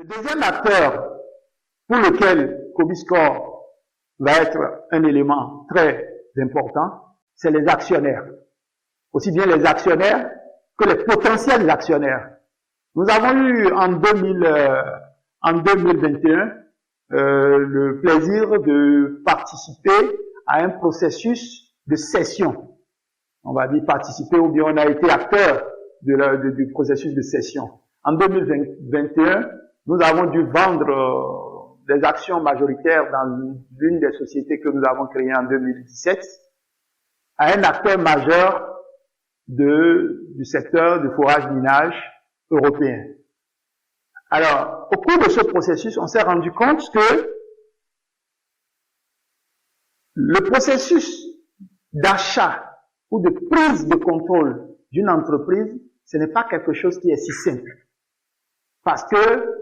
Le deuxième acteur pour lequel Cobiscore va être un élément très important, c'est les actionnaires. Aussi bien les actionnaires que les potentiels actionnaires. Nous avons eu en 2021 le plaisir de participer à un processus de cession. On va dire participer ou bien on a été acteur du processus de cession. En 2021, nous avons dû vendre des actions majoritaires dans l'une des sociétés que nous avons créées en 2017 à un acteur majeur du secteur du forage-minage européen. Alors, au cours de ce processus, on s'est rendu compte que le processus d'achat ou de prise de contrôle d'une entreprise, ce n'est pas quelque chose qui est si simple. Parce que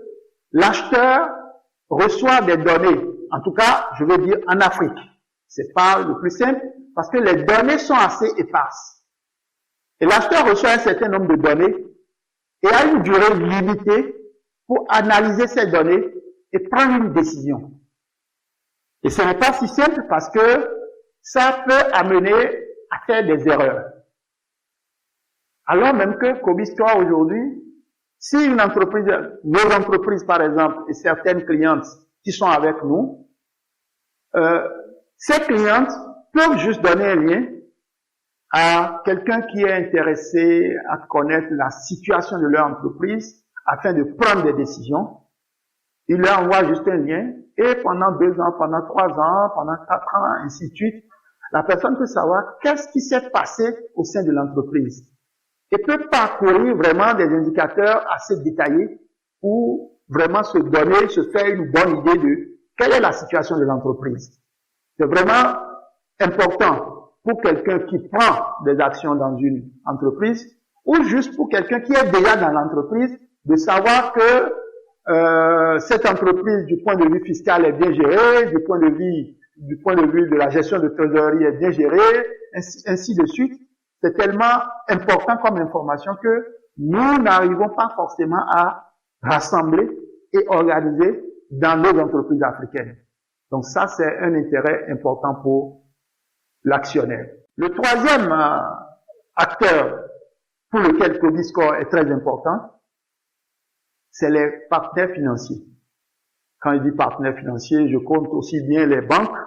l'acheteur reçoit des données, en tout cas, je veux dire en Afrique. C'est pas le plus simple, parce que les données sont assez éparses. Et l'acheteur reçoit un certain nombre de données et a une durée limitée pour analyser ces données et prendre une décision. Et ce n'est pas si simple parce que ça peut amener à faire des erreurs. Alors même que Cobiscore aujourd'hui, si une entreprise, nos entreprises par exemple, et certaines clientes qui sont avec nous, ces clientes peuvent juste donner un lien à quelqu'un qui est intéressé à connaître la situation de leur entreprise afin de prendre des décisions. Il leur envoie juste un lien et pendant 2 ans, pendant 3 ans, pendant 4 ans, ainsi de suite, la personne peut savoir qu'est-ce qui s'est passé au sein de l'entreprise et peut parcourir vraiment des indicateurs assez détaillés pour vraiment se faire une bonne idée de quelle est la situation de l'entreprise. C'est vraiment important pour quelqu'un qui prend des actions dans une entreprise ou juste pour quelqu'un qui est déjà dans l'entreprise de savoir que cette entreprise du point de vue fiscal est bien gérée, du point de vue de la gestion de trésorerie est bien gérée, ainsi de suite. C'est tellement important comme information que nous n'arrivons pas forcément à rassembler et organiser dans nos entreprises africaines. Donc ça, c'est un intérêt important pour l'actionnaire. Le troisième acteur pour lequel Cobiscore est très important, c'est les partenaires financiers. Quand je dis partenaires financiers, je compte aussi bien les banques,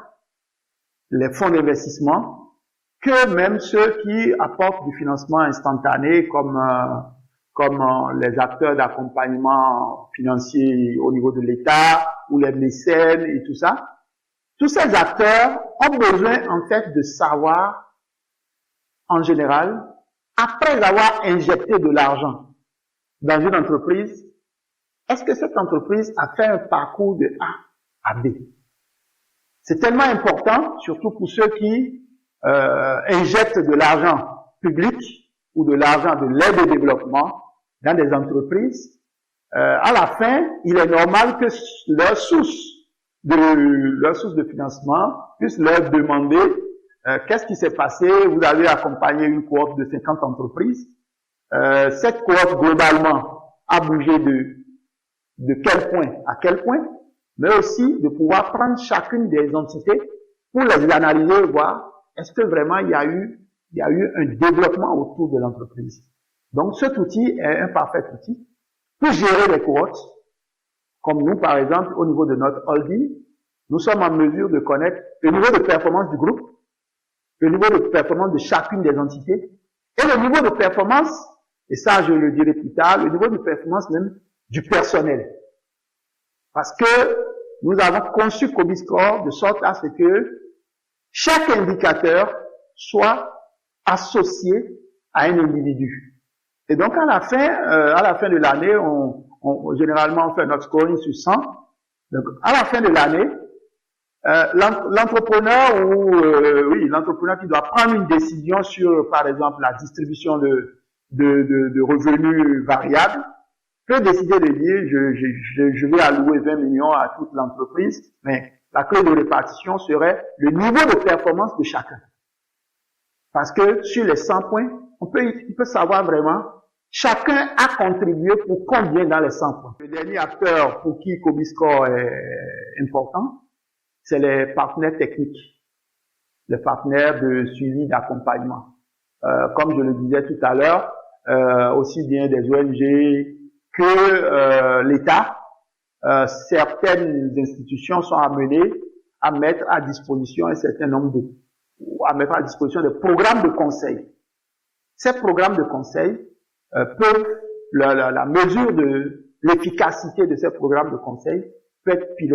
les fonds d'investissement, que même ceux qui apportent du financement instantané comme les acteurs d'accompagnement financier au niveau de l'État ou les mécènes et tout ça. Tous ces acteurs ont besoin en fait de savoir, en général, après avoir injecté de l'argent dans une entreprise, est-ce que cette entreprise a fait un parcours de A à B? C'est tellement important, surtout pour ceux qui injectent de l'argent public ou de l'argent de l'aide au développement dans des entreprises. À la fin, il est normal que leur source de financement puisse leur demander qu'est-ce qui s'est passé. Vous avez accompagné une cohorte de 50 entreprises. Cette cohorte, globalement, a bougé de quel point à quel point, mais aussi de pouvoir prendre chacune des entités pour les analyser et voir est-ce que vraiment il y a eu un développement autour de l'entreprise. Donc cet outil est un parfait outil pour gérer les cohortes. Comme nous, par exemple, au niveau de notre holding, nous sommes en mesure de connaître le niveau de performance du groupe, le niveau de performance de chacune des entités et le niveau de performance, et ça je le dirai plus tard, le niveau de performance même du personnel. Parce que nous avons conçu Cobiscore de sorte à ce que chaque indicateur soit associé à un individu. Et donc à la fin de l'année, généralement on fait notre scoring sur 100. Donc à la fin de l'année, l'entrepreneur l'entrepreneur qui doit prendre une décision sur, par exemple, la distribution de revenus variables, peut décider de dire je vais allouer 20 millions à toute l'entreprise, mais la clé de répartition serait le niveau de performance de chacun. Parce que sur les 100 points, il peut savoir vraiment chacun a contribué pour combien dans les centres. Le dernier acteur pour qui Cobiscore est important, c'est les partenaires techniques, les partenaires de suivi d'accompagnement. Comme je le disais tout à l'heure, aussi bien des ONG que l'État, certaines institutions sont amenées à mettre à disposition un certain nombre à disposition de programmes de conseil. Ces programmes de conseil peuvent, la mesure de l'efficacité de ces programmes de conseil peut être pilotée